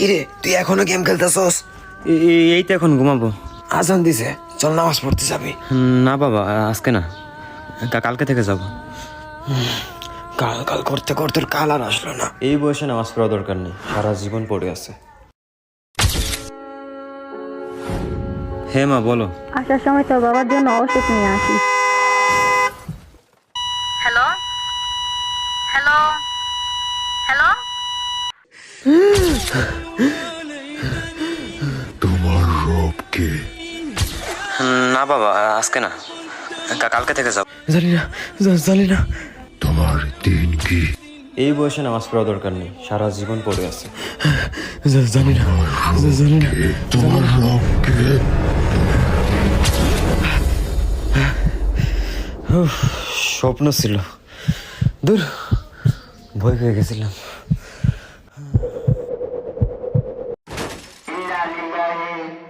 কিরে তুই এখনো গেম খেলতেছস? এই তো এখন ঘুমাবো। আজান দিছে, চল নামাজ পড়তে যাবি। না বাবা, আজকে না, কালকে থেকে যাব। কাল কাল করতে করতে কাল আর আসলো না। এই বয়সে নামাজ পড়া দরকার নেই, সারা জীবন পড়ে আছে। হে মা বলো। আসার সময় তোর বাবার জন্য ওষুধ নিয়ে আসিস। Hello hello hello. তোমার রব কে? না বাবা, আজকে না, কালকে থেকে যাব। জানি না। তোমার দিন কি? এই বয়সে নামাজ পড়া দরকার নেই, সারা জীবন পড়ে আছে। জানি না। তোমার রব কে? স্বপ্ন ছিল, দূর, ভয় পেয়ে গেছিলাম। إنا لله